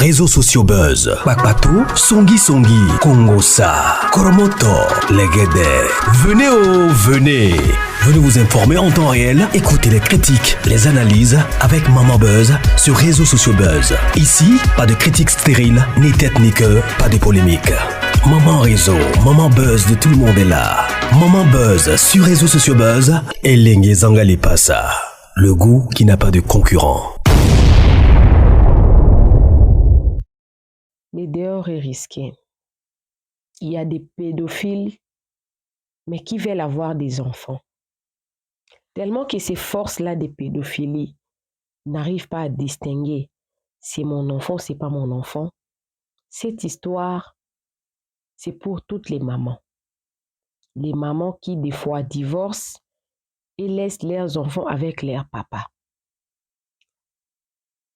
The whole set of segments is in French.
réseaux sociaux buzz. Bakpatou, Songi Songi, Kongosa, Koromoto, Legede. Venez. Venez vous informer en temps réel. Écoutez les critiques, les analyses avec Maman Buzz sur réseaux sociaux buzz. Ici, pas de critiques stériles, ni tête ni queue, pas de polémique. Maman réseau, Maman Buzz de tout le monde est là. Maman Buzz sur réseaux sociaux buzz. Et Lengue Zangali Passa. Le goût qui n'a pas de concurrent. Le dehors est risqué. Il y a des pédophiles, mais qui veulent avoir des enfants. Tellement que ces forces-là de pédophilie n'arrivent pas à distinguer c'est mon enfant, c'est pas mon enfant. Cette histoire, c'est pour toutes les mamans. Les mamans qui, des fois, divorcent et laissent leurs enfants avec leur papa.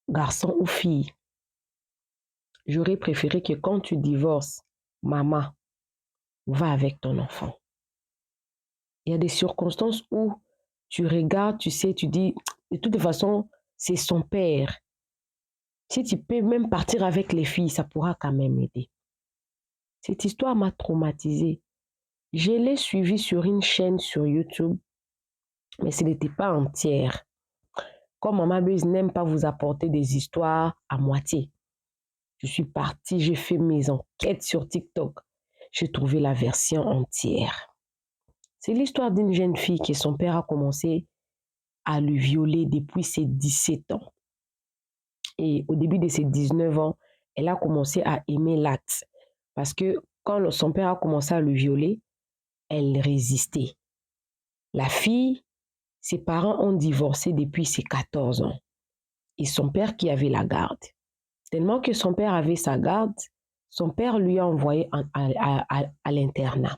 Garçon ou fille, j'aurais préféré que quand tu divorces, maman, va avec ton enfant. Il y a des circonstances où tu regardes, tu sais, tu dis, de toute façon, c'est son père. Si tu peux même partir avec les filles, ça pourra quand même aider. Cette histoire m'a traumatisée. Je l'ai suivie sur une chaîne sur YouTube, mais ce n'était pas entière. Comme Maman Buzz n'aime pas vous apporter des histoires à moitié, je suis partie, j'ai fait mes enquêtes sur TikTok. J'ai trouvé la version entière. C'est l'histoire d'une jeune fille que son père a commencé à le violer depuis ses 17 ans. Et au début de ses 19 ans, elle a commencé à aimer l'acte. Parce que quand son père a commencé à le violer, elle résistait. La fille, ses parents ont divorcé depuis ses 14 ans. Et son père qui avait la garde. Tellement que son père avait sa garde, son père lui a envoyé à l'internat.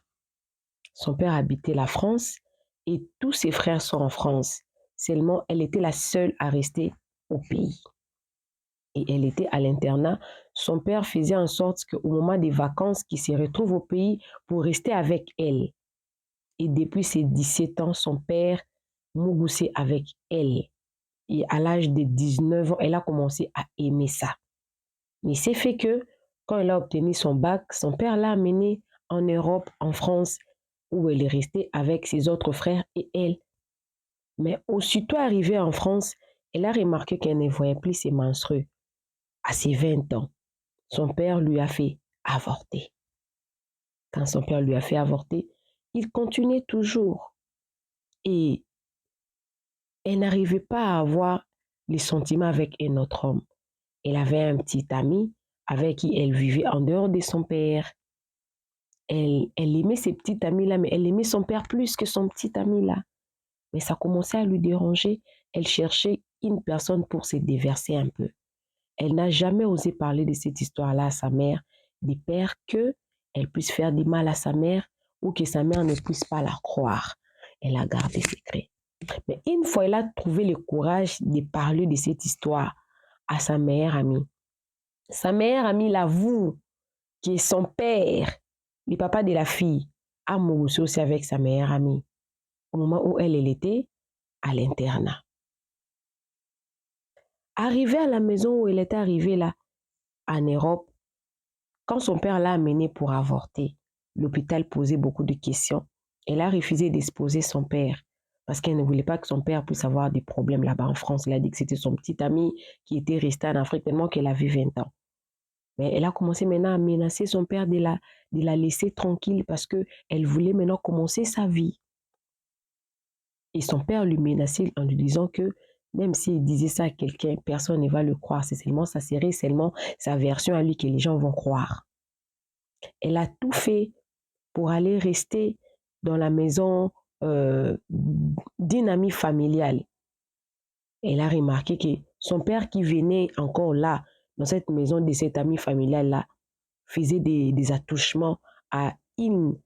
Son père habitait la France et tous ses frères sont en France. Seulement, elle était la seule à rester au pays. Et elle était à l'internat. Son père faisait en sorte qu'au moment des vacances, qu'il se retrouve au pays pour rester avec elle. Et depuis ses 17 ans, son père mougoussait avec elle. Et à l'âge de 19 ans, elle a commencé à aimer ça. Mais c'est fait que, quand elle a obtenu son bac, son père l'a amenée en Europe, en France, où elle est restée avec ses autres frères et elle. Mais aussitôt arrivée en France, elle a remarqué qu'elle ne voyait plus ses menstrues. À ses 20 ans, son père lui a fait avorter. Quand son père lui a fait avorter, il continuait toujours. Et elle n'arrivait pas à avoir les sentiments avec un autre homme. Elle avait un petit ami avec qui elle vivait en dehors de son père. Elle aimait ses petits amis-là, mais elle aimait son père plus que son petit ami-là. Mais ça commençait à lui déranger. Elle cherchait une personne pour se déverser un peu. Elle n'a jamais osé parler de cette histoire-là à sa mère, de peur qu'elle puisse faire du mal à sa mère ou que sa mère ne puisse pas la croire. Elle a gardé secret. Mais une fois, elle a trouvé le courage de parler de cette histoire à sa meilleure amie. Sa meilleure amie l'avoue que son père, le papa de la fille, a moussé aussi avec sa meilleure amie au moment où elle était à l'internat. Arrivée à la maison où elle était arrivée là, en Europe, quand son père l'a amenée pour avorter, l'hôpital posait beaucoup de questions. Elle a refusé d'exposer son père parce qu'elle ne voulait pas que son père puisse avoir des problèmes là-bas en France. Elle a dit que c'était son petit ami qui était resté en Afrique tellement qu'elle avait 20 ans. Mais elle a commencé maintenant à menacer son père de la laisser tranquille parce qu'elle voulait maintenant commencer sa vie. Et son père lui menaçait en lui disant que même s'il disait ça à quelqu'un, personne ne va le croire. Ça serait seulement sa version à lui que les gens vont croire. Elle a tout fait pour aller rester dans la maison d'une amie familiale. Elle a remarqué que son père qui venait encore là, dans cette maison de cette amie familiale-là, faisait des attouchements à une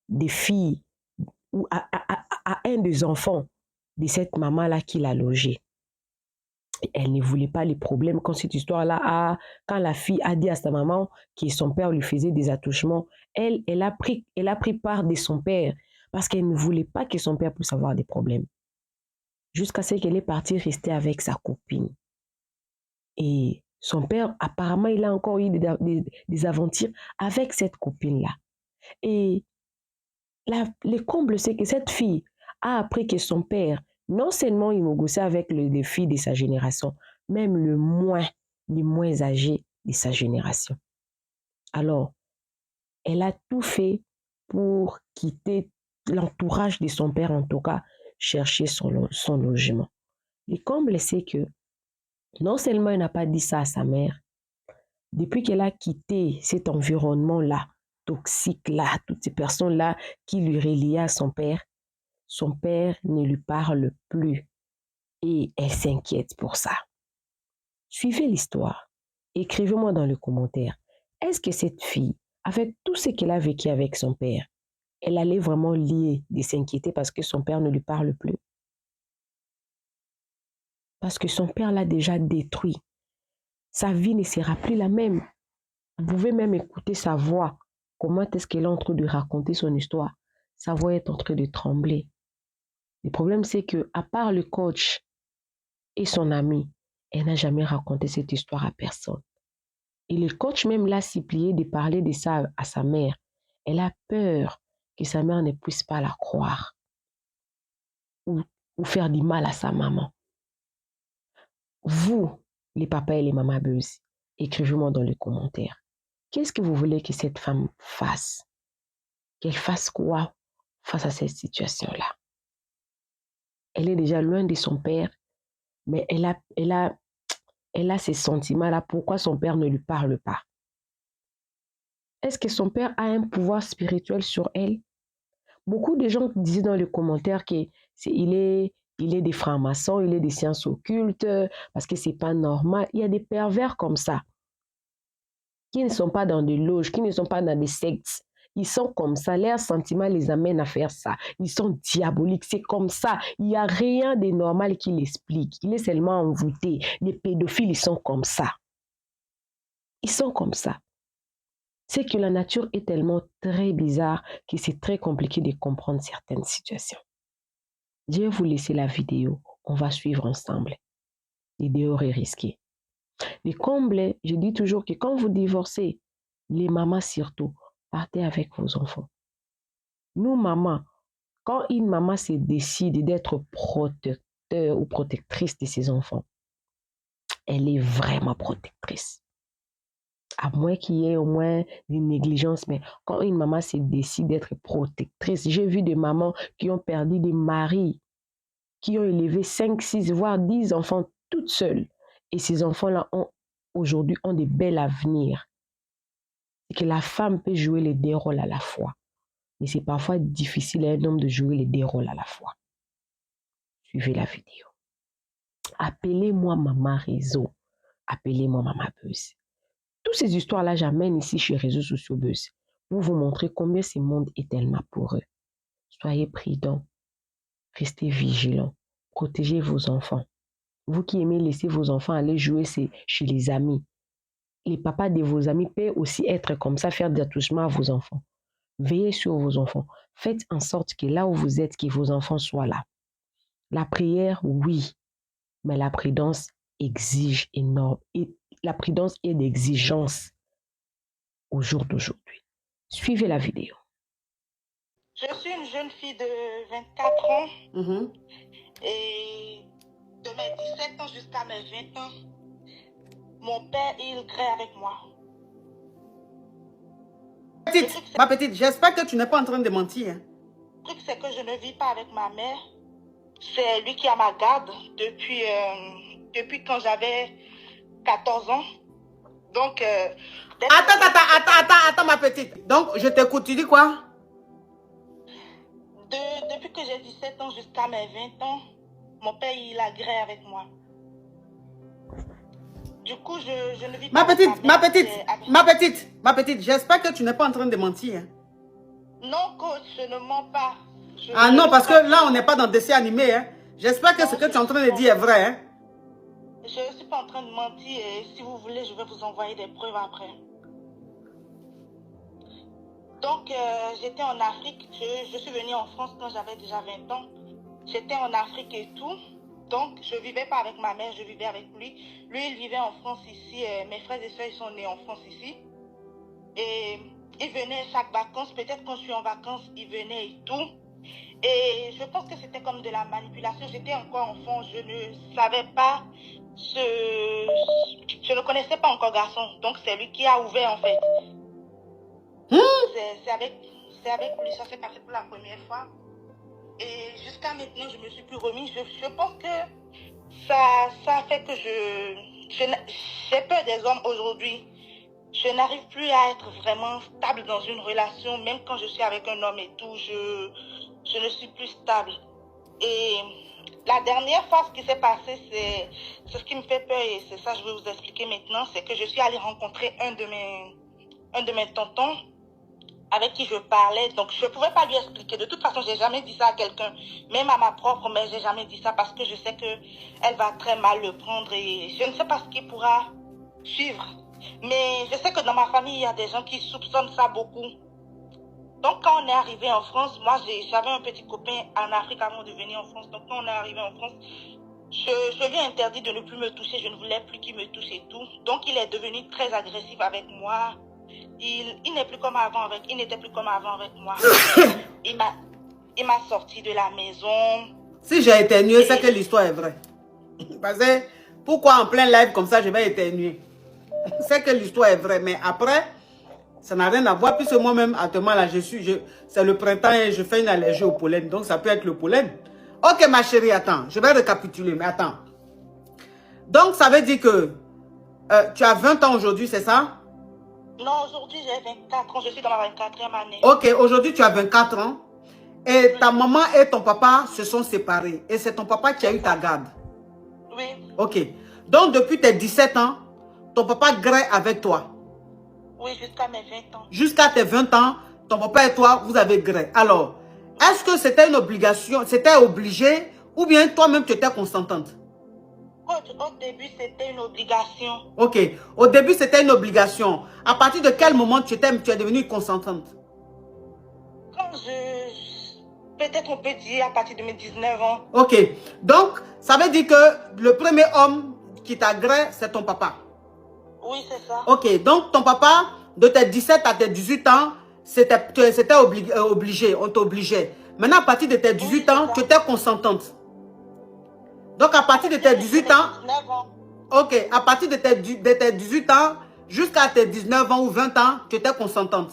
des filles ou à un des enfants de cette maman-là qui l'a logée. Elle ne voulait pas les problèmes quand cette histoire-là quand la fille a dit à sa maman que son père lui faisait des attouchements, elle a pris part de son père parce qu'elle ne voulait pas que son père puisse avoir des problèmes. Jusqu'à ce qu'elle est partie rester avec sa copine. Et son père, apparemment, il a encore eu des aventures avec cette copine-là. Et le comble, c'est que cette fille a appris que son père, non seulement il négociait avec les filles de sa génération, même les moins âgés de sa génération. Alors, elle a tout fait pour quitter l'entourage de son père, en tout cas, chercher son logement. Le comble, c'est que non seulement elle n'a pas dit ça à sa mère, depuis qu'elle a quitté cet environnement-là, toxique-là, toutes ces personnes-là qui lui reliaient à son père ne lui parle plus et elle s'inquiète pour ça. Suivez l'histoire. Écrivez-moi dans les commentaires. Est-ce que cette fille, avec tout ce qu'elle a vécu avec son père, elle allait vraiment lier de s'inquiéter parce que son père ne lui parle plus? Parce que son père l'a déjà détruit. Sa vie ne sera plus la même. Vous pouvez même écouter sa voix. Comment est-ce qu'elle est en train de raconter son histoire? Sa voix est en train de trembler. Le problème, c'est que, à part le coach et son ami, elle n'a jamais raconté cette histoire à personne. Et le coach même l'a supplié de parler de ça à sa mère. Elle a peur que sa mère ne puisse pas la croire ou faire du mal à sa maman. Vous, les papas et les mamans buzz, écrivez-moi dans les commentaires. Qu'est-ce que vous voulez que cette femme fasse? Qu'elle fasse quoi face à cette situation-là? Elle est déjà loin de son père, mais elle a ces sentiments-là. Pourquoi son père ne lui parle pas? Est-ce que son père a un pouvoir spirituel sur elle? Beaucoup de gens disaient dans les commentaires qu'il est des francs-maçons, il est des sciences occultes, parce que c'est pas normal. Il y a des pervers comme ça, qui ne sont pas dans des loges, qui ne sont pas dans des sectes. Ils sont comme ça, leurs sentiments les amènent à faire ça. Ils sont diaboliques, c'est comme ça. Il n'y a rien de normal qui l'explique. Il est seulement envoûté. Les pédophiles, ils sont comme ça. Ils sont comme ça. C'est que la nature est tellement très bizarre que c'est très compliqué de comprendre certaines situations. Je vais vous laisser la vidéo. On va suivre ensemble. Vidéo risquée. Les combles, je dis toujours que quand vous divorcez, les mamans surtout, partez avec vos enfants. Nous, mamans, quand une maman se décide d'être protecteur ou protectrice de ses enfants, elle est vraiment protectrice. À moins qu'il y ait au moins une négligence, mais quand une maman se décide d'être protectrice, j'ai vu des mamans qui ont perdu des maris, qui ont élevé 5, 6, voire 10 enfants toutes seules. Et ces enfants-là aujourd'hui ont des belles avenirs. C'est que la femme peut jouer les deux rôles à la fois. Mais c'est parfois difficile à un homme de jouer les deux rôles à la fois. Suivez la vidéo. Appelez-moi Maman Réseau. Appelez-moi Maman Buzz. Toutes ces histoires-là, j'amène ici chez Réseaux sociaux Buzz pour vous montrer combien ce monde est tellement poreux. Soyez prudents. Restez vigilants. Protégez vos enfants. Vous qui aimez laisser vos enfants aller jouer chez les amis. Les papas de vos amis peuvent aussi être comme ça, faire des attouchements à vos enfants. Veillez sur vos enfants. Faites en sorte que là où vous êtes, que vos enfants soient là. La prière, oui, mais la prudence exige énorme. Et la prudence est d'exigence au jour d'aujourd'hui. Suivez la vidéo. Je suis une jeune fille de 24 ans et de mes 17 ans jusqu'à mes 20 ans, mon père, il crée avec moi. Ma petite, j'espère que tu n'es pas en train de mentir. Le truc, c'est que je ne vis pas avec ma mère. C'est lui qui a ma garde depuis quand j'avais 14 ans. Donc, Attends, ma petite. Donc, je t'écoute, tu dis quoi? Depuis que j'ai 17 ans jusqu'à mes 20 ans, mon père, il a gré avec moi. Du coup, je ne vis pas avec ma petite, j'espère que tu n'es pas en train de mentir. Non, coach, je ne mens pas. Non, parce que là, on n'est pas dans le dessin animé. Hein. J'espère que ce que tu es en train de dire est vrai. Hein. Je ne suis pas en train de mentir et si vous voulez, je vais vous envoyer des preuves après. Donc, j'étais en Afrique. Je suis venue en France quand j'avais déjà 20 ans. J'étais en Afrique et tout. Donc, je ne vivais pas avec ma mère, je vivais avec lui. Lui, il vivait en France ici. Mes frères et soeurs, ils sont nés en France ici. Et il venait chaque vacances. Peut-être quand je suis en vacances, il venait et tout. Et je pense que c'était comme de la manipulation. J'étais encore enfant, je ne savais pas je ne connaissais pas encore garçon. Donc, c'est lui qui a ouvert, en fait. C'est avec lui, ça s'est passé pour la première fois. Et jusqu'à maintenant, je me suis plus remise. Je pense que ça fait que j'ai peur des hommes aujourd'hui. Je n'arrive plus à être vraiment stable dans une relation. Même quand je suis avec un homme et tout, je ne suis plus stable. Et la dernière fois, ce qui s'est passé, c'est ce qui me fait peur. Et c'est ça que je vais vous expliquer maintenant. C'est que je suis allée rencontrer un de mes tontons avec qui je parlais. Donc, je ne pouvais pas lui expliquer. De toute façon, je n'ai jamais dit ça à quelqu'un. Même à ma propre mère, je n'ai jamais dit ça parce que je sais qu'elle va très mal le prendre et je ne sais pas ce qui pourra suivre. Mais je sais que dans ma famille, il y a des gens qui soupçonnent ça beaucoup. Donc, quand on est arrivé en France, moi, j'avais un petit copain en Afrique avant de venir en France. Donc, quand on est arrivé en France, je lui ai interdit de ne plus me toucher. Je ne voulais plus qu'il me touche et tout. Donc, il est devenu très agressif avec moi. Il n'est plus comme avant il n'était plus comme avant avec moi. Il m'a sorti de la maison. Si j'ai éternué, c'est que l'histoire est vraie. Parce que pourquoi en plein live comme ça, je vais éternuer? C'est que l'histoire est vraie. Mais après, ça n'a rien à voir. Puisque moi-même, actuellement, là, c'est le printemps et je fais une allergie au pollen. Donc, ça peut être le pollen. Ok, ma chérie, attends. Je vais récapituler, mais attends. Donc, ça veut dire que tu as 20 ans aujourd'hui, c'est ça? Non, aujourd'hui, j'ai 24 ans. Je suis dans ma 24e année. Ok, aujourd'hui, tu as 24 ans. Et ta maman et ton papa se sont séparés. Et c'est ton papa qui a eu ta garde. Oui. Ok. Donc, depuis tes 17 ans, ton papa grêle avec toi. Oui, jusqu'à mes 20 ans. Jusqu'à tes 20 ans, ton papa et toi, vous avez grêle. Alors, est-ce que c'était une obligation, c'était obligé, ou bien toi-même, tu étais consentante? Au début, c'était une obligation. Ok. Au début, c'était une obligation. À partir de quel moment tu es devenue consentante? Quand peut-être on peut dire à partir de mes 19 ans. Ok. Donc, ça veut dire que le premier homme qui t'agresse, c'est ton papa. Oui, c'est ça. Ok. Donc, ton papa, de tes 17 à tes 18 ans, c'était obligé. On t'obligeait. Maintenant, à partir de tes 18 ans, tu étais consentante. Donc, à partir de tes 18 ans, ok, à partir de tes 18 ans jusqu'à tes 19 ans ou 20 ans, tu étais consentante.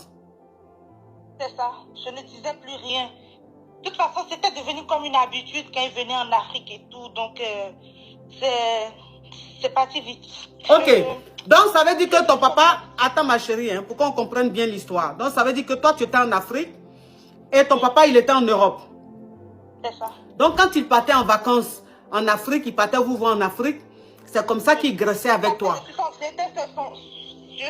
C'est ça. Je ne disais plus rien. De toute façon, c'était devenu comme une habitude quand il venait en Afrique et tout. Donc, c'est parti vite. Ok. Donc, ça veut dire que ton papa... Attends, ma chérie, hein, pour qu'on comprenne bien l'histoire. Donc, ça veut dire que toi, tu étais en Afrique et ton papa, il était en Europe. C'est ça. Donc, quand il partait en vacances en Afrique, il partait vous voir en Afrique, c'est comme ça qu'il graissait avec toi. Je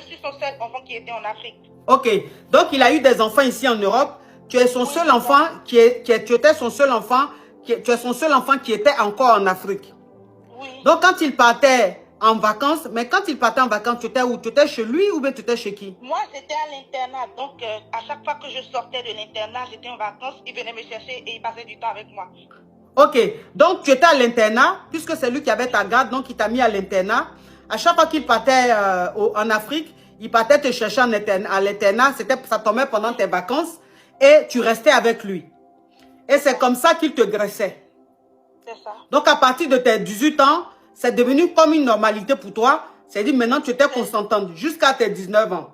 suis son seul enfant qui était en Afrique. Ok. Donc, il a eu des enfants ici en Europe. Tu es son seul enfant tu étais son seul enfant, tu es son seul enfant qui était encore en Afrique. Oui. Donc, quand il partait en vacances, mais quand il partait en vacances, tu étais où? Tu étais chez lui ou bien tu étais chez qui? Moi, j'étais à l'internat. Donc, à chaque fois que je sortais de l'internat, j'étais en vacances, il venait me chercher et il passait du temps avec moi. Ok, donc tu étais à l'internat, puisque c'est lui qui avait ta garde, donc il t'a mis à l'internat. À chaque fois qu'il partait en Afrique, il partait te chercher à l'internat, ça tombait pendant tes vacances et tu restais avec lui. Et c'est comme ça qu'il te graissait. C'est ça. Donc à partir de tes 18 ans, c'est devenu comme une normalité pour toi. C'est-à-dire maintenant tu étais consentante jusqu'à tes 19 ans.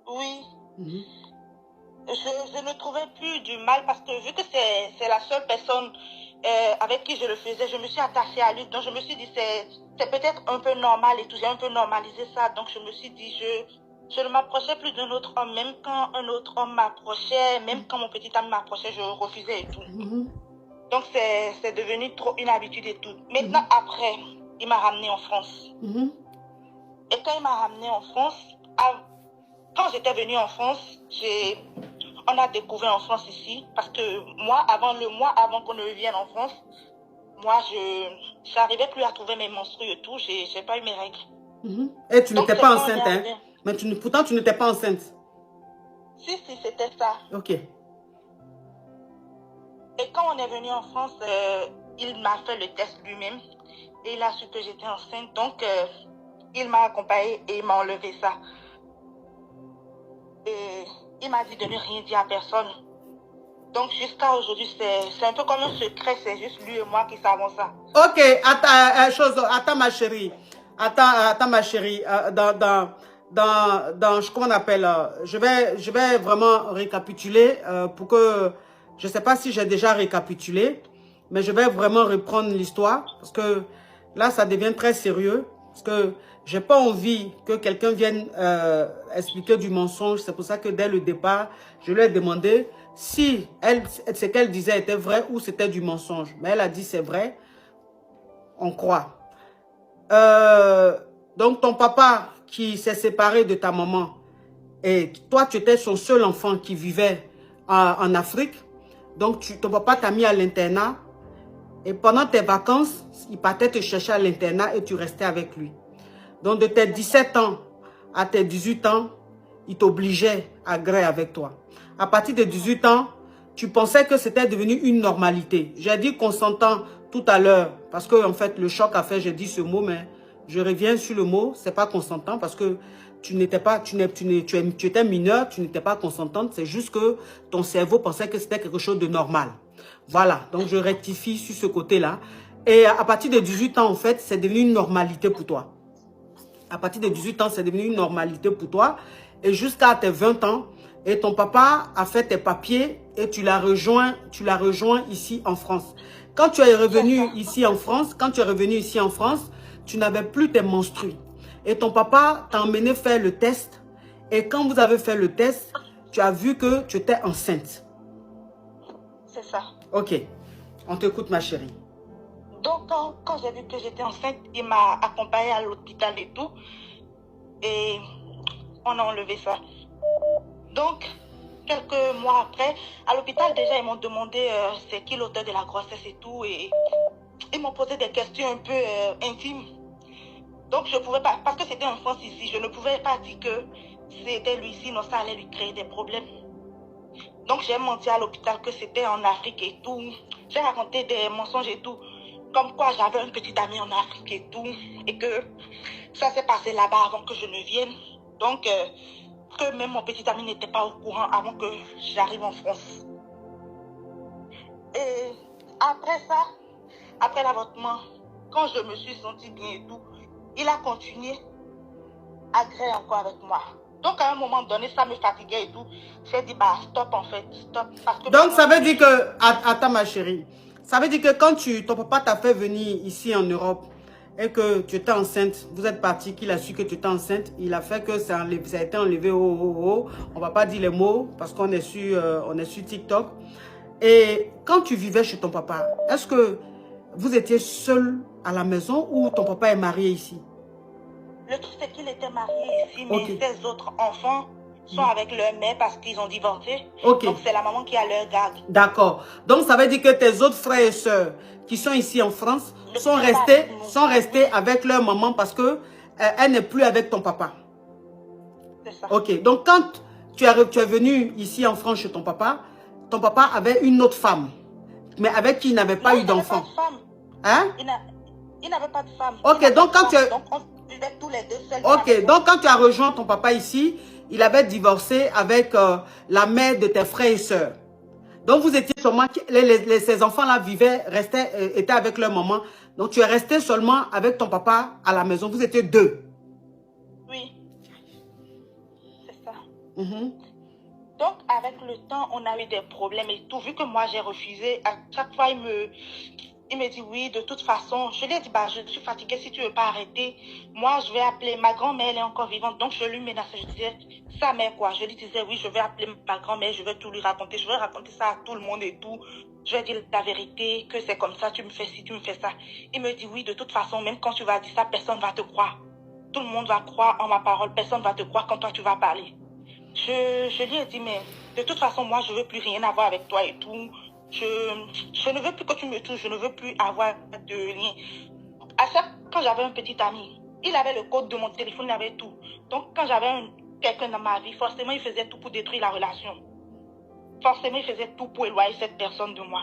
Oui. Je ne trouvais plus du mal parce que vu que c'est la seule personne avec qui je le faisais, je me suis attachée à lui. Donc je me suis dit, c'est peut-être un peu normal et tout. J'ai un peu normalisé ça. Donc je me suis dit, je ne m'approchais plus d'un autre homme. Même quand un autre homme m'approchait, même quand mon petit ami m'approchait, je refusais et tout. Donc c'est devenu trop une habitude et tout. Maintenant, après, il m'a ramenée en France. Et quand il m'a ramenée en France, quand j'étais venue en France, on a découvert en France ici, parce que le mois avant qu'on ne vienne en France, moi, je n'arrivais plus à trouver mes menstrues et tout, j'ai pas eu mes règles. Et tu n'étais pas enceinte, hein? Mais pourtant, tu n'étais pas enceinte. Si, c'était ça. Ok. Et quand on est venu en France, il m'a fait le test lui-même et il a su que j'étais enceinte. Donc, il m'a accompagnée et il m'a enlevé ça. Et il m'a dit de ne rien dire à personne. Donc, jusqu'à aujourd'hui, c'est un peu comme un secret. C'est juste lui et moi qui savons ça. Ok, attends ma chérie. Attends ma chérie. Comment on appelle, je vais vraiment récapituler pour que, je ne sais pas si j'ai déjà récapitulé, mais je vais vraiment reprendre l'histoire parce que là, ça devient très sérieux. Parce que j'ai pas envie que quelqu'un vienne expliquer du mensonge. C'est pour ça que dès le départ, je lui ai demandé si ce qu'elle disait était vrai ou c'était du mensonge. Mais elle a dit c'est vrai. On croit. Donc ton papa qui s'est séparé de ta maman et toi tu étais son seul enfant qui vivait en Afrique. Donc ton papa t'a mis à l'internat et pendant tes vacances, il partait te chercher à l'internat et tu restais avec lui. Donc de tes 17 ans à tes 18 ans, il t'obligeait à gré avec toi. À partir de 18 ans, tu pensais que c'était devenu une normalité. J'ai dit consentant tout à l'heure parce que en fait le choc a fait, j'ai dit ce mot, mais je reviens sur le mot, c'est pas consentant parce que tu étais mineure, tu n'étais pas consentante, c'est juste que ton cerveau pensait que c'était quelque chose de normal. Voilà, donc je rectifie sur ce côté-là. Et à partir de 18 ans, en fait, c'est devenu une normalité pour toi. À partir de 18 ans, c'est devenu une normalité pour toi. Et jusqu'à tes 20 ans, et ton papa a fait tes papiers et tu l'as rejoint ici en France. Quand tu es revenu ici en France, tu n'avais plus tes menstrues. Et ton papa t'a emmené faire le test. Et quand vous avez fait le test, tu as vu que tu étais enceinte. C'est ça. Ok. On t'écoute, ma chérie. Donc, quand j'ai vu que j'étais enceinte, il m'a accompagnée à l'hôpital et tout. Et on a enlevé ça. Donc, quelques mois après, à l'hôpital, déjà, ils m'ont demandé c'est qui l'auteur de la grossesse et tout. Et ils m'ont posé des questions un peu intimes. Donc, je ne pouvais pas, parce que c'était en France ici, je ne pouvais pas dire que c'était lui, sinon ça allait lui créer des problèmes. Donc, j'ai menti à l'hôpital que c'était en Afrique et tout. J'ai raconté des mensonges et tout. Comme quoi, j'avais un petit ami en Afrique et tout. Et que ça s'est passé là-bas avant que je ne vienne. Donc, que même mon petit ami n'était pas au courant avant que j'arrive en France. Et après ça, après l'avortement, quand je me suis sentie bien et tout, il a continué à gréer encore avec moi. Donc, à un moment donné, ça me fatiguait et tout. J'ai dit, bah, stop en fait, stop. Parce que donc, ça veut dire que, attends ma chérie, ça veut dire que quand ton papa t'a fait venir ici en Europe et que tu étais enceinte, vous êtes parti, qu'il a su que tu étais enceinte, il a fait que ça a été enlevé on ne va pas dire les mots parce qu'on est sur TikTok. Et quand tu vivais chez ton papa, est-ce que vous étiez seul à la maison ou ton papa est marié ici? Le truc, c'est qu'il était marié ici, mais ses autres enfants sont avec leur mère parce qu'ils ont divorcé. Donc, c'est la maman qui a leur garde. D'accord. Donc, ça veut dire que tes autres frères et sœurs qui sont ici en France sont restés avec leur maman parce que elle n'est plus avec ton papa. C'est ça. Ok. Donc, quand tu es venu ici en France chez ton papa avait une autre femme, mais avec qui il n'avait pas eu d'enfant. Hein? Il n'avait pas de femme. Ok. Donc, quand tu es... Donc, on vivait tous les deux seuls. Ok. Donc, quand tu as rejoint ton papa ici, il avait divorcé avec la mère de tes frères et sœurs. Donc, vous étiez seulement... ces enfants-là étaient avec leur maman. Donc, tu es resté seulement avec ton papa à la maison. Vous étiez deux. Oui. C'est ça. Donc, avec le temps, on a eu des problèmes et tout. Vu que moi, j'ai refusé, à chaque fois, il me dit oui, de toute façon. Je lui ai dit, bah, je suis fatiguée, si tu ne veux pas arrêter. Moi, je vais appeler ma grand-mère, elle est encore vivante. Donc, je lui menaçais, je disais, sa mère quoi. Je lui disais, oui, je vais appeler ma grand-mère, je vais tout lui raconter. Je vais raconter ça à tout le monde et tout. Je vais dire la vérité, que c'est comme ça, tu me fais ci, tu me fais ça. Il me dit, oui, de toute façon, même quand tu vas dire ça, personne ne va te croire. Tout le monde va croire en ma parole, personne ne va te croire quand toi, tu vas parler. Je lui ai dit, mais de toute façon, moi, je ne veux plus rien avoir avec toi et tout. Je ne veux plus que tu me touches, je ne veux plus avoir de lien. Quand j'avais un petit ami, il avait le code de mon téléphone, il avait tout. Donc, quand j'avais quelqu'un dans ma vie, forcément, il faisait tout pour détruire la relation. Forcément, il faisait tout pour éloigner cette personne de moi.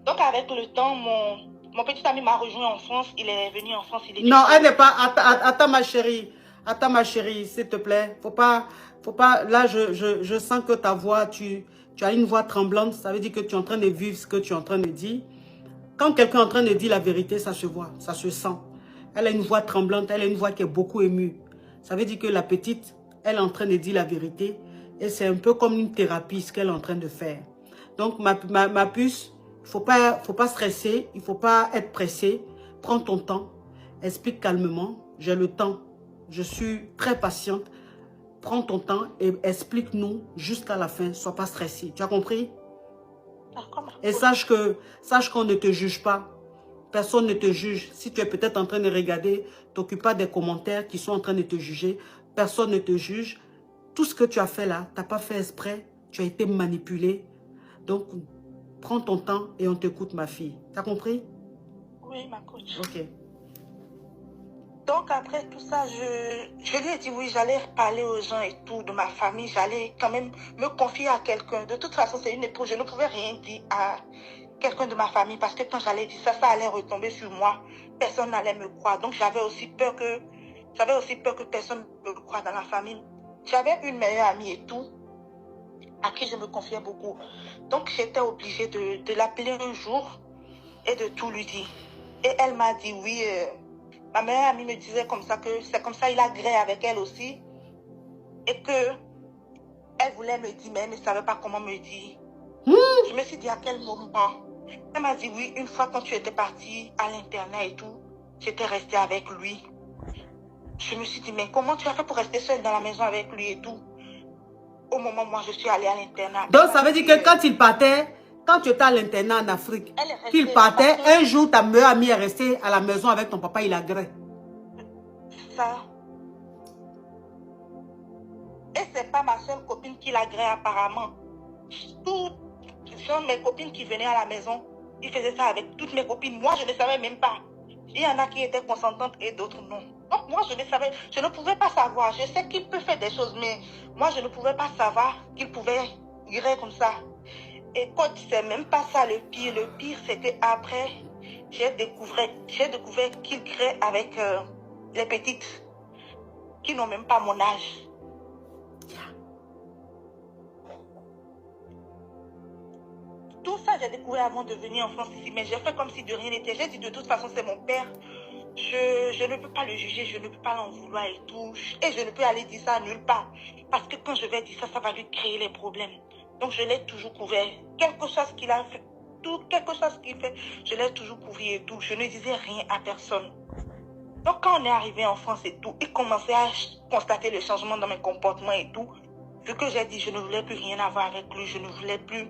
Donc, avec le temps, mon petit ami m'a rejoint en France. Il est venu en France. Non, elle n'est pas... Attends, ma chérie. Attends, ma chérie, s'il te plaît. Faut pas... Là, je sens que ta voix, tu as une voix tremblante. Ça veut dire que tu es en train de vivre ce que tu es en train de dire. Quand quelqu'un est en train de dire la vérité, ça se voit, ça se sent. Elle a une voix tremblante, elle a une voix qui est beaucoup émue. Ça veut dire que la petite, elle est en train de dire la vérité. Et c'est un peu comme une thérapie, ce qu'elle est en train de faire. Donc, ma puce, il ne faut pas stresser, il ne faut pas être pressé. Prends ton temps, explique calmement. J'ai le temps, je suis très patiente. Prends ton temps et explique-nous jusqu'à la fin. Sois pas stressé. Tu as compris? Et sache qu'on ne te juge pas. Personne ne te juge. Si tu es peut-être en train de regarder, t'occupe pas des commentaires qui sont en train de te juger. Personne ne te juge. Tout ce que tu as fait là, tu n'as pas fait exprès. Tu as été manipulé. Donc, prends ton temps et on t'écoute, ma fille. Tu as compris? Oui, ma coach. Ok. Donc, après tout ça, je lui ai dit oui, j'allais parler aux gens et tout, de ma famille. J'allais quand même me confier à quelqu'un. De toute façon, c'est une épouse. Je ne pouvais rien dire à quelqu'un de ma famille parce que quand j'allais dire ça, ça allait retomber sur moi. Personne n'allait me croire. Donc, j'avais aussi peur que personne me croie dans la famille. J'avais une meilleure amie et tout, à qui je me confiais beaucoup. Donc, j'étais obligée de l'appeler un jour et de tout lui dire. Et elle m'a dit oui. Ma meilleure amie me disait comme ça que c'est comme ça il a gré avec elle aussi. Et que elle voulait me dire, mais elle ne savait pas comment me dire. Je me suis dit à quel moment. Elle m'a dit oui, une fois quand tu étais partie à l'internat et tout, j'étais restée avec lui. Je me suis dit, mais comment tu as fait pour rester seule dans la maison avec lui et tout? Au moment où moi je suis allée à l'internat. Donc ça veut dire que quand il partait, quand tu étais à l'internat en Afrique, qu'il partait, un jour ta meilleure amie est restée à la maison avec ton papa, il a gré. Ça. Et c'est pas ma seule copine qui l'a gré apparemment. Toutes mes copines qui venaient à la maison, ils faisaient ça avec toutes mes copines. Moi, je ne savais même pas. Il y en a qui étaient consentantes et d'autres non. Donc moi, je ne pouvais pas savoir. Je sais qu'il peut faire des choses, mais moi, je ne pouvais pas savoir qu'il pouvait gré comme ça. Et quand c'est même pas ça le pire. Le pire, c'est qu'après, j'ai découvert qu'il gré avec les petites qui n'ont même pas mon âge. Tout ça, j'ai découvert avant de venir en France ici, mais j'ai fait comme si de rien n'était. J'ai dit de toute façon, c'est mon père. Je ne peux pas le juger, je ne peux pas l'en vouloir et tout. Et je ne peux aller dire ça nulle part. Parce que quand je vais dire ça, ça va lui créer les problèmes. Donc je l'ai toujours couvert. Quelque chose qu'il a fait, quelque chose qu'il fait, je l'ai toujours couvert et tout. Je ne disais rien à personne. Donc quand on est arrivé en France et tout, il commençait à constater le changement dans mes comportements et tout. Vu que j'ai dit, je ne voulais plus rien avoir avec lui, je ne voulais plus...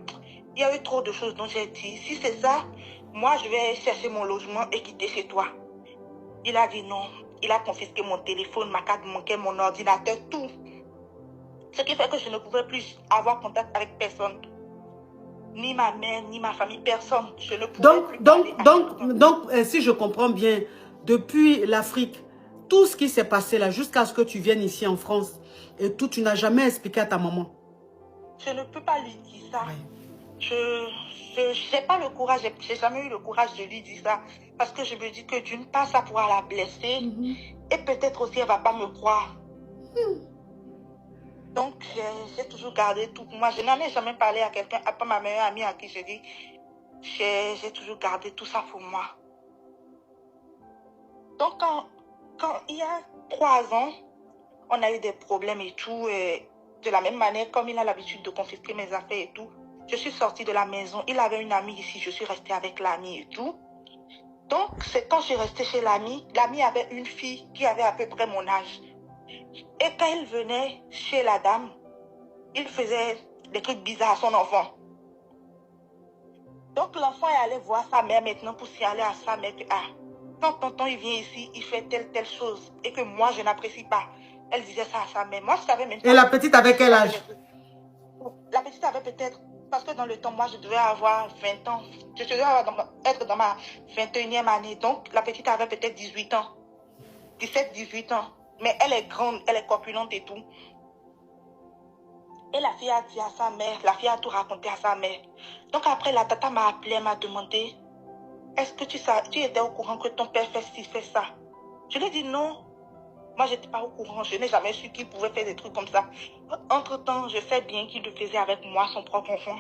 Il y a eu trop de choses dont j'ai dit, si c'est ça, moi je vais chercher mon logement et quitter chez toi. Il a dit non. Il a confisqué mon téléphone, ma carte bancaire, mon ordinateur, tout. Ce qui fait que je ne pouvais plus avoir contact avec personne. Ni ma mère, ni ma famille, personne. Je ne pouvais Donc, si je comprends bien, depuis l'Afrique, tout ce qui s'est passé là, jusqu'à ce que tu viennes ici en France, et tout, tu n'as jamais expliqué à ta maman. Je ne peux pas lui dire ça. Oui. Je n'ai pas le courage, j'ai jamais eu le courage de lui dire ça. Parce que je me dis que d'une part, ça pourra la blesser. Et peut-être aussi, elle ne va pas me croire. Donc, j'ai toujours gardé tout pour moi. Je n'en ai jamais parlé à quelqu'un, à part ma meilleure amie à qui je dis. J'ai toujours gardé tout ça pour moi. Donc, quand il y a 3 ans, on a eu des problèmes et tout. Et de la même manière, comme il a l'habitude de confisquer mes affaires et tout, je suis sortie de la maison. Il avait une amie ici, je suis restée avec l'amie et tout. Donc, c'est quand je suis restée chez l'amie, l'amie avait une fille qui avait à peu près mon âge. Et quand il venait chez la dame, il faisait des trucs bizarres à son enfant. Donc, l'enfant est allé voir sa mère maintenant pour signaler à sa mère que quand tonton il vient ici, il fait telle chose et que moi, je n'apprécie pas. Elle disait ça à sa mère. Moi, je savais même pas. Et la petite avait quel âge? La petite avait peut-être... Parce que dans le temps, moi, je devais avoir 20 ans. Je devais être dans ma 21e année. Donc, la petite avait peut-être 18 ans. 17, 18 ans. Mais elle est grande, elle est corpulente et tout. Et la fille a dit à sa mère, la fille a tout raconté à sa mère. Donc après, la tata m'a appelé, elle m'a demandé, est-ce que tu étais au courant que ton père fait ci, fait ça? Je lui ai dit non. Moi, je n'étais pas au courant. Je n'ai jamais su qu'il pouvait faire des trucs comme ça. Entre-temps, je sais bien qu'il le faisait avec moi, son propre enfant.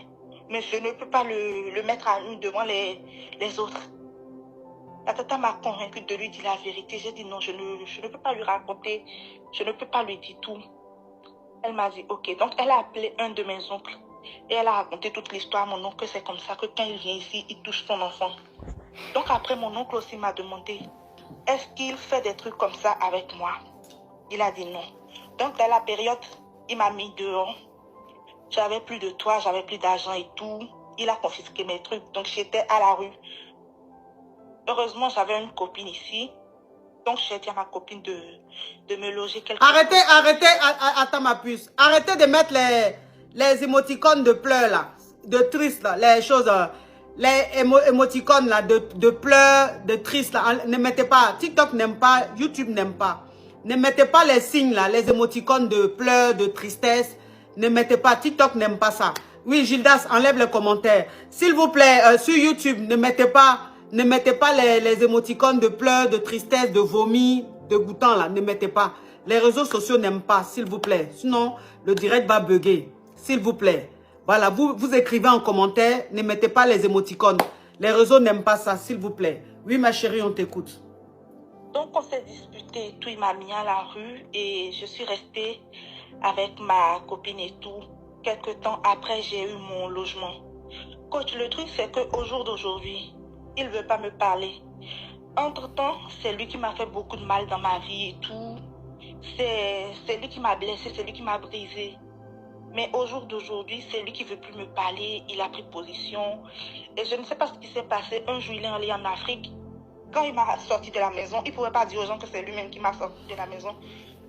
Mais je ne peux pas le mettre à nu devant les autres. La tata m'a convaincue de lui dire la vérité. J'ai dit non, je ne peux pas lui raconter. Je ne peux pas lui dire tout. Elle m'a dit ok. Donc, elle a appelé un de mes oncles. Et elle a raconté toute l'histoire à mon oncle, que c'est comme ça, que quand il vient ici, il touche son enfant. Donc après, mon oncle aussi m'a demandé, est-ce qu'il fait des trucs comme ça avec moi? Il a dit non. Donc dans la période, il m'a mis dehors. J'avais plus de toit, j'avais plus d'argent et tout. Il a confisqué mes trucs, donc j'étais à la rue. Heureusement, j'avais une copine ici. Donc j'ai dit à ma copine de me loger quelque part. Arrêtez, attends ma puce. Arrêtez de mettre les émoticônes de pleurs là, de triste là, les choses, les émoticônes là, de pleurs, de triste là. Ne mettez pas, TikTok n'aime pas, YouTube n'aime pas. Ne mettez pas les signes là, les émoticônes de pleurs, de tristesse. Ne mettez pas, TikTok n'aime pas ça. Oui, Gildas, enlève les commentaires. S'il vous plaît, sur YouTube, ne mettez pas les émoticônes de pleurs, de tristesse, de vomi, de goûtant là. Ne mettez pas. Les réseaux sociaux n'aiment pas, s'il vous plaît. Sinon, le direct va bugger. S'il vous plaît. Voilà, vous écrivez en commentaire, ne mettez pas les émoticônes. Les réseaux n'aiment pas ça, s'il vous plaît. Oui, ma chérie, on t'écoute. Donc, on s'est disputé et tout. Il m'a mis à la rue et je suis restée avec ma copine et tout. Quelque temps après, j'ai eu mon logement. Coach, le truc, c'est qu'au jour d'aujourd'hui, il ne veut pas me parler. Entre-temps, c'est lui qui m'a fait beaucoup de mal dans ma vie et tout. C'est lui qui m'a blessé, c'est lui qui m'a brisé. Mais au jour d'aujourd'hui, c'est lui qui ne veut plus me parler. Il a pris position. Et je ne sais pas ce qui s'est passé. Un jour, il est allé en Afrique. Quand il m'a sorti de la maison, il ne pouvait pas dire aux gens que c'est lui-même qui m'a sorti de la maison.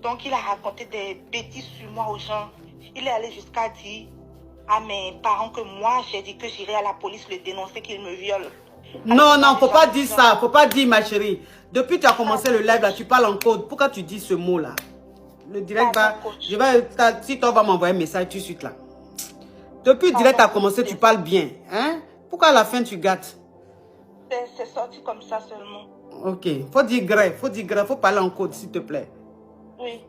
Donc, il a raconté des bêtises sur moi aux gens. Il est allé jusqu'à dire à mes parents que moi, j'ai dit que j'irai à la police le dénoncer qu'il me viole. Non, non, faut pas dire ça. Faut pas dire, ma chérie. Depuis que tu as commencé le live, là, tu parles en code. Pourquoi tu dis ce mot-là? Le direct va... Si toi vas m'envoyer un message tout de suite, là. Depuis le direct a commencé, tu parles bien. Hein? Pourquoi à la fin, tu gâtes? C'est sorti comme ça seulement. Ok. Faut dire gré. Faut parler en code, s'il te plaît. Oui.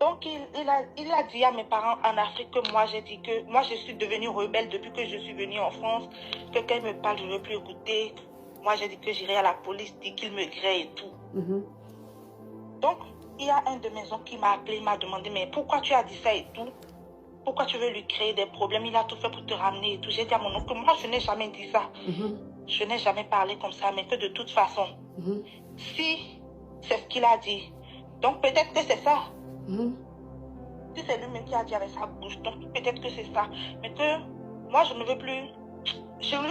Donc, il a dit à mes parents en Afrique que moi, j'ai dit que moi, je suis devenue rebelle depuis que je suis venue en France. Que quand il me parle, je ne veux plus écouter. Moi, j'ai dit que j'irai à la police, dit qu'il me grée et tout. Donc, il y a un de mes oncles qui m'a appelé, il m'a demandé, mais pourquoi tu as dit ça et tout? Pourquoi tu veux lui créer des problèmes? Il a tout fait pour te ramener et tout. J'ai dit à mon oncle que moi, je n'ai jamais dit ça. Je n'ai jamais parlé comme ça, mais que de toute façon, si c'est ce qu'il a dit, donc peut-être que c'est ça. Si c'est lui-même qui a dit avec sa bouche, donc peut-être que c'est ça. Mais que moi, je ne veux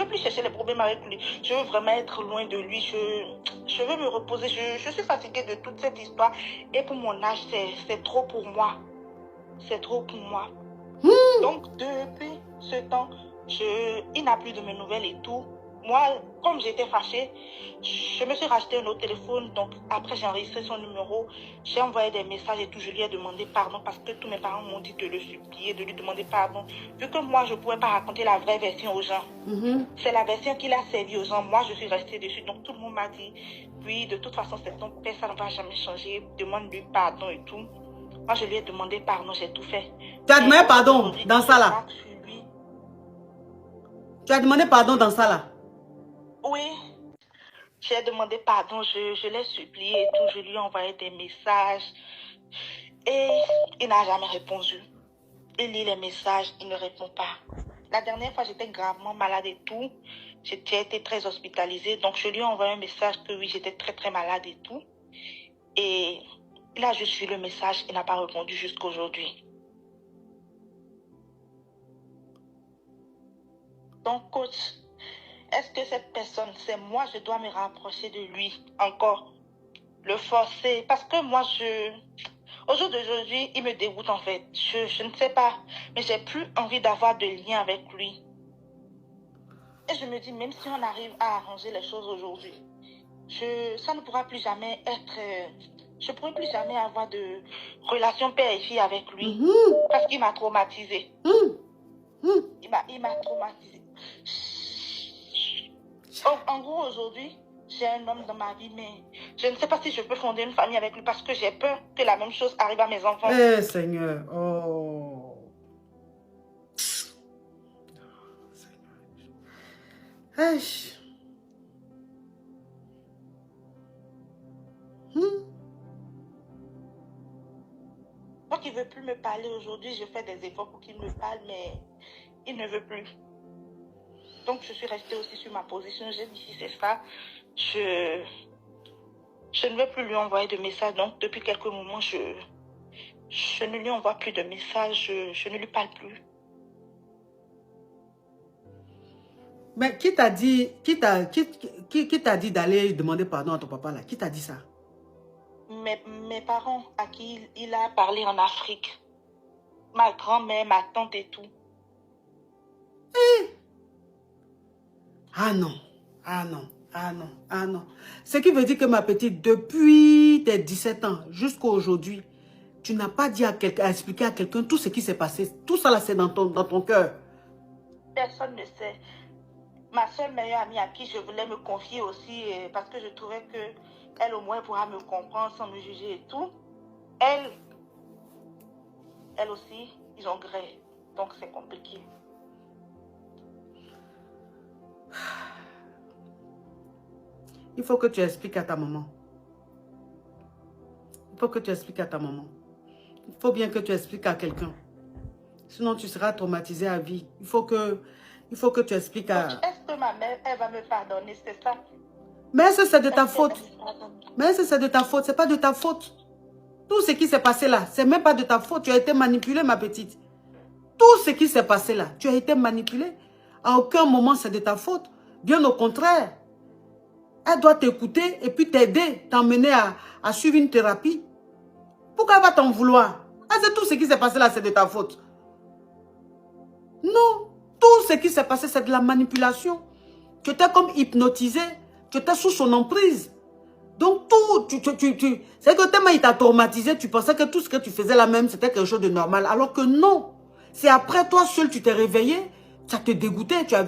plus chercher les problèmes avec lui. Je veux vraiment être loin de lui. Je veux me reposer. Je suis fatiguée de toute cette histoire. Et pour mon âge, c'est trop pour moi. C'est trop pour moi. Donc, depuis ce temps, il n'a plus de mes nouvelles et tout. Moi, comme j'étais fâchée, je me suis racheté un autre téléphone. Donc, après, j'ai enregistré son numéro. J'ai envoyé des messages et tout. Je lui ai demandé pardon parce que tous mes parents m'ont dit de le supplier, de lui demander pardon. Vu que moi, je ne pouvais pas raconter la vraie version aux gens. C'est la version qu'il a servi aux gens. Moi, je suis restée dessus. Donc, tout le monde m'a dit, oui, de toute façon, c'est ton père, ça ne va jamais changer. Demande-lui pardon et tout. Moi, je lui ai demandé pardon, j'ai tout fait. Tu as demandé pardon dans ça là? Tu as demandé pardon dans ça là? Oui. J'ai demandé pardon, je l'ai supplié et tout. Je lui ai envoyé des messages. Et il n'a jamais répondu. Il lit les messages, il ne répond pas. La dernière fois, j'étais gravement malade et tout. J'ai été très hospitalisée. Donc, je lui ai envoyé un message que oui, j'étais très, très malade et tout. Et il a juste vu le message. Il n'a pas répondu jusqu'à aujourd'hui. Donc, coach, est-ce que cette personne, c'est moi, je dois me rapprocher de lui encore, le forcer? Parce que moi, au jour d'aujourd'hui, il me dégoûte en fait. Je ne sais pas, mais j'ai plus envie d'avoir de lien avec lui. Et je me dis, même si on arrive à arranger les choses aujourd'hui, ça ne pourra plus jamais être je ne pourrai plus jamais avoir de relation père et fille avec lui. Parce qu'il m'a traumatisée. Il m'a traumatisée. En gros, aujourd'hui, j'ai un homme dans ma vie, mais je ne sais pas si je peux fonder une famille avec lui parce que j'ai peur que la même chose arrive à mes enfants. Eh, Seigneur. Oh. Hey. Moi qui ne veut plus me parler aujourd'hui, je fais des efforts pour qu'il me parle, mais il ne veut plus. Donc je suis restée aussi sur ma position. J'ai dit si c'est ça, je ne veux plus lui envoyer de messages. Donc depuis quelques moments, je ne lui envoie plus de messages, je ne lui parle plus. Mais qui t'a dit d'aller demander pardon à ton papa là? Qui t'a dit ça? Mes parents à qui il a parlé en Afrique. Ma grand-mère, ma tante et tout. Ah non, ah non, ah non, ah non. Ce qui veut dire que ma petite, depuis tes 17 ans jusqu'à aujourd'hui, tu n'as pas dit à expliquer à quelqu'un tout ce qui s'est passé. Tout ça là, c'est dans ton cœur. Personne ne sait. Ma seule meilleure amie à qui je voulais me confier aussi, parce que je trouvais que elle au moins pourra me comprendre sans me juger et tout. Elle aussi, ils ont gré. Donc c'est compliqué. Il faut que tu expliques à ta maman. Il faut que tu expliques à ta maman. Il faut bien que tu expliques à quelqu'un. Sinon, tu seras traumatisé à vie. Il faut que tu expliques à... Est-ce que ma mère, elle va me pardonner? C'est ça? Mais c'est de ta faute. Mais c'est de ta faute. C'est pas de ta faute. Tout ce qui s'est passé là, c'est même pas de ta faute. Tu as été manipulée, ma petite. Tout ce qui s'est passé là, tu as été manipulée. À aucun moment, c'est de ta faute. Bien au contraire. Elle doit t'écouter et puis t'aider, t'emmener à suivre une thérapie. Pourquoi elle va t'en vouloir? C'est tout ce qui s'est passé là, c'est de ta faute. Non. Tout ce qui s'est passé, c'est de la manipulation. Tu étais comme hypnotisé. Tu étais sous son emprise. Donc tout, c'est que tellement il t'a traumatisé, tu pensais que tout ce que tu faisais là même, c'était quelque chose de normal. Alors que non. C'est après toi seul, tu t'es réveillé, ça te dégoûtait, tu as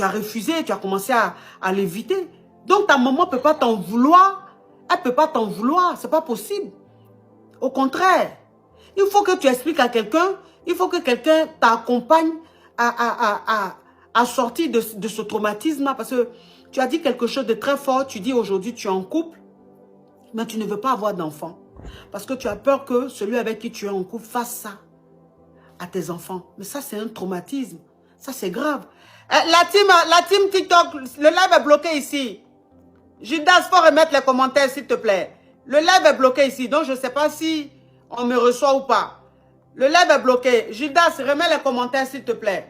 refusé, tu as commencé à l'éviter. Donc ta maman ne peut pas t'en vouloir. Elle ne peut pas t'en vouloir, c'est pas possible. Au contraire, il faut que tu expliques à quelqu'un, il faut que quelqu'un t'accompagne à sortir de ce traumatisme-là. Parce que tu as dit quelque chose de très fort, tu dis aujourd'hui tu es en couple, mais tu ne veux pas avoir d'enfant. Parce que tu as peur que celui avec qui tu es en couple fasse ça à tes enfants. Mais ça, c'est un traumatisme. Ça, c'est grave. La team TikTok, le live est bloqué ici. Judas, il faut remettre les commentaires, s'il te plaît. Le live est bloqué ici, donc je ne sais pas si on me reçoit ou pas. Le live est bloqué. Judas, remets les commentaires, s'il te plaît.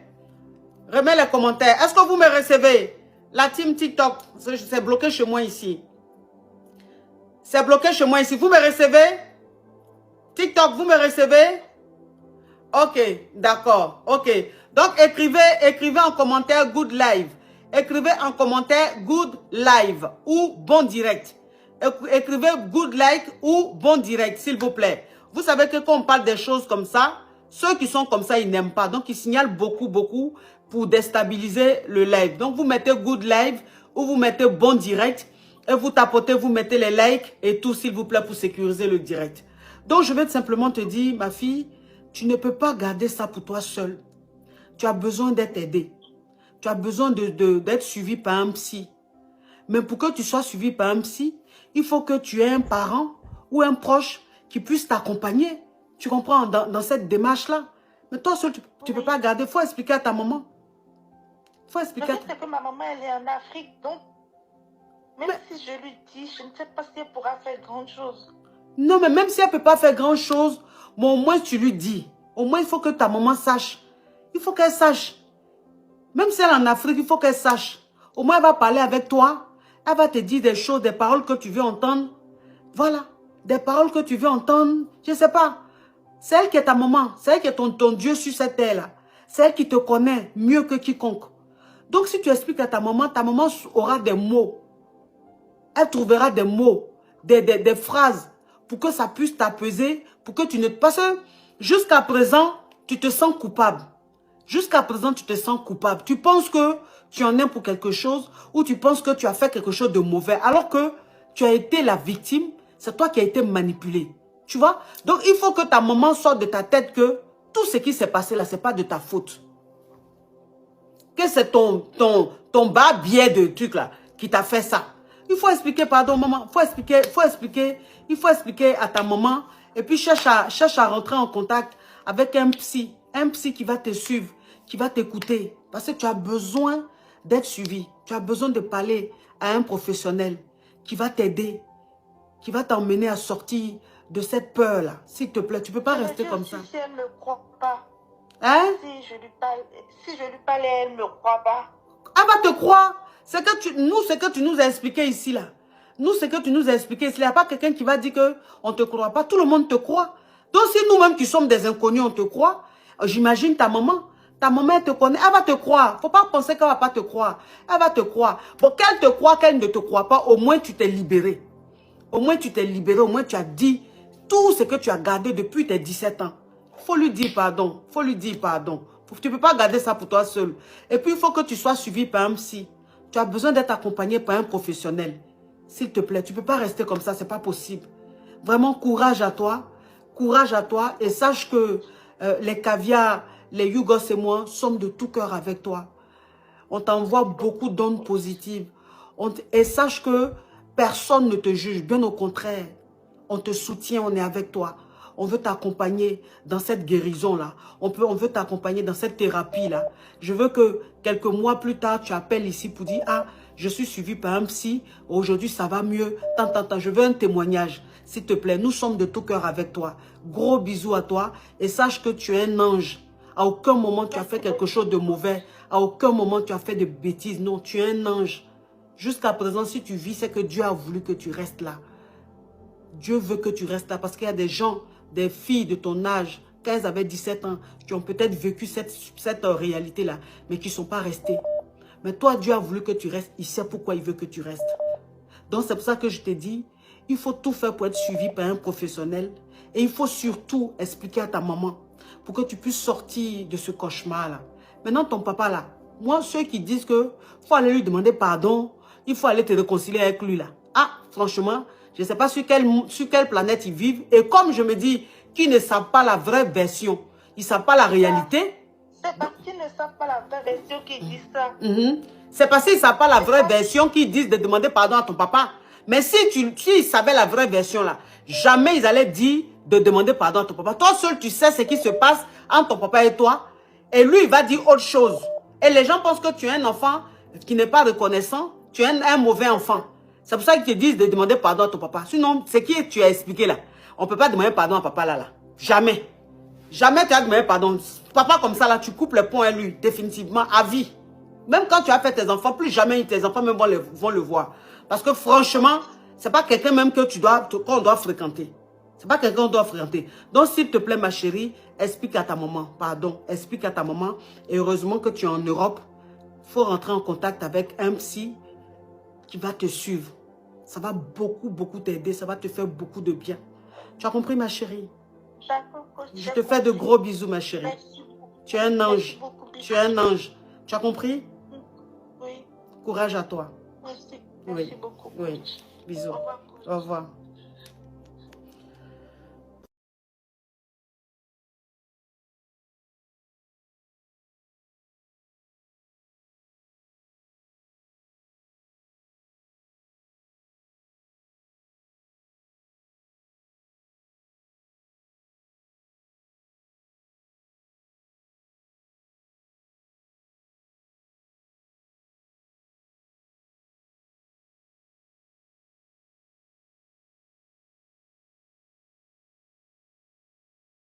Remets les commentaires. Est-ce que vous me recevez? La team TikTok, c'est bloqué chez moi ici. C'est bloqué chez moi ici. Vous me recevez? TikTok, vous me recevez? Ok, d'accord. Ok. Donc, écrivez en commentaire good live. Écrivez en commentaire good live ou bon direct. Écrivez good like ou bon direct, s'il vous plaît. Vous savez que quand on parle des choses comme ça, ceux qui sont comme ça, ils n'aiment pas. Donc, ils signalent beaucoup pour déstabiliser le live. Donc, vous mettez good live ou vous mettez bon direct. Et vous tapotez, vous mettez les likes et tout, s'il vous plaît, pour sécuriser le direct. Donc, je vais simplement te dire, ma fille, tu ne peux pas garder ça pour toi seule. Tu as besoin d'être aidée. Tu as besoin d'être suivi par un psy. Mais pour que tu sois suivi par un psy, il faut que tu aies un parent ou un proche qui puisse t'accompagner. Tu comprends, dans cette démarche-là. Mais toi seul, tu ne peux pas garder. Il faut expliquer à ta maman. Il faut expliquer à ta... C'est que ma maman, elle est en Afrique, donc... Même si je lui dis, je ne sais pas si elle pourra faire grand chose. Non, mais même si elle ne peut pas faire grand chose, mais au moins tu lui dis. Au moins, il faut que ta maman sache. Il faut qu'elle sache. Même si elle est en Afrique, il faut qu'elle sache. Au moins, elle va parler avec toi. Elle va te dire des choses, des paroles que tu veux entendre. Voilà. Des paroles que tu veux entendre. Je ne sais pas. C'est elle qui est ta maman. C'est elle qui est ton Dieu sur cette terre-là. C'est elle qui te connaît mieux que quiconque. Donc, si tu expliques à ta maman aura des mots. Elle trouvera des mots des phrases pour que ça puisse t'apaiser, pour que tu ne... Parce que jusqu'à présent, tu te sens coupable. Jusqu'à présent, tu te sens coupable. Tu penses que tu en es pour quelque chose ou tu penses que tu as fait quelque chose de mauvais alors que tu as été la victime. C'est toi qui as été manipulé. Tu vois? Donc, il faut que ta maman sorte de ta tête que tout ce qui s'est passé là, ce n'est pas de ta faute. Que c'est ton bas biais de truc là qui t'a fait ça. Il faut expliquer, pardon maman, il faut expliquer à ta maman et puis cherche à rentrer en contact avec un psy qui va te suivre, qui va t'écouter parce que tu as besoin d'être suivi, tu as besoin de parler à un professionnel qui va t'aider, qui va t'emmener à sortir de cette peur là. S'il te plaît, tu ne peux pas rester comme ça. Si elle ne me croit pas, hein? si je lui parle, elle ne me croit pas. Elle va te croire. C'est que ce que tu nous as expliqué ici, là. Nous, ce que tu nous as expliqué ici, il n'y a pas quelqu'un qui va dire qu'on ne te croit pas. Tout le monde te croit. Donc, si nous-mêmes qui sommes des inconnus, on te croit, j'imagine ta maman. Ta maman, elle te connaît. Elle va te croire. Il ne faut pas penser qu'elle ne va pas te croire. Elle va te croire. Bon, qu'elle te croit, qu'elle ne te croit pas, au moins tu t'es libéré. Au moins tu t'es libéré. Au moins tu as dit tout ce que tu as gardé depuis tes 17 ans. Il faut lui dire pardon. Il faut lui dire pardon. Tu ne peux pas garder ça pour toi seul. Et puis, il faut que tu sois suivi par un psy. Tu as besoin d'être accompagné par un professionnel. S'il te plaît, tu ne peux pas rester comme ça, ce n'est pas possible. Vraiment, courage à toi. Courage à toi. Et sache que les caviars, les Yougos et moi sommes de tout cœur avec toi. On t'envoie beaucoup d'ondes positives. Et sache que personne ne te juge. Bien au contraire, on te soutient, on est avec toi. On veut t'accompagner dans cette guérison-là. On veut t'accompagner dans cette thérapie-là. Je veux que quelques mois plus tard, tu appelles ici pour dire « Ah, je suis suivi par un psy. Aujourd'hui, ça va mieux. » Je veux un témoignage. S'il te plaît, nous sommes de tout cœur avec toi. Gros bisous à toi. Et sache que tu es un ange. À aucun moment, tu as fait quelque chose de mauvais. À aucun moment, tu as fait de bêtises. Non, tu es un ange. Jusqu'à présent, si tu vis, c'est que Dieu a voulu que tu restes là. Dieu veut que tu restes là parce qu'il y a des gens, des filles de ton âge, quand elles avaient 17 ans, qui ont peut-être vécu cette réalité-là, mais qui ne sont pas restés. Mais toi, Dieu a voulu que tu restes. Il sait pourquoi il veut que tu restes. Donc, c'est pour ça que je t'ai dit, il faut tout faire pour être suivi par un professionnel. Et il faut surtout expliquer à ta maman pour que tu puisses sortir de ce cauchemar-là. Maintenant, ton papa, là, moi, ceux qui disent que faut aller lui demander pardon, il faut aller te réconcilier avec lui, là. Ah, franchement, je ne sais pas sur quelle planète ils vivent. Et comme je me dis qu'ils ne savent pas la vraie version, ils ne savent pas la réalité. C'est parce qu'ils ne savent pas la vraie version qu'ils disent ça. C'est parce qu'ils ne savent pas la vraie version qu'ils disent de demander pardon à ton papa. Mais si ils savaient la vraie version là, jamais ils allaient dire de demander pardon à ton papa. Toi seul, tu sais ce qui se passe entre ton papa et toi. Et lui, il va dire autre chose. Et les gens pensent que tu es un enfant qui n'est pas reconnaissant. Tu es un mauvais enfant. C'est pour ça qu'ils te disent de demander pardon à ton papa. Sinon, ce que tu as expliqué là, on ne peut pas demander pardon à papa là. Jamais. Jamais tu as demandé pardon. Papa comme ça là, tu coupes les ponts à lui, définitivement, à vie. Même quand tu as fait tes enfants, plus jamais tes enfants même vont le voir. Parce que franchement, ce n'est pas quelqu'un même qu'on doit fréquenter. Ce n'est pas quelqu'un qu'on doit fréquenter. Donc s'il te plaît ma chérie, explique à ta maman, pardon, explique à ta maman. Et heureusement que tu es en Europe, il faut rentrer en contact avec un psy qui va te suivre. Ça va beaucoup t'aider, ça va te faire beaucoup de bien. Tu as compris ma chérie? Je te fais de gros bisous ma chérie. Tu es un ange. Tu es un ange. Tu as compris? Oui. Courage à toi. Merci. Merci beaucoup. Oui. Bisous. Au revoir.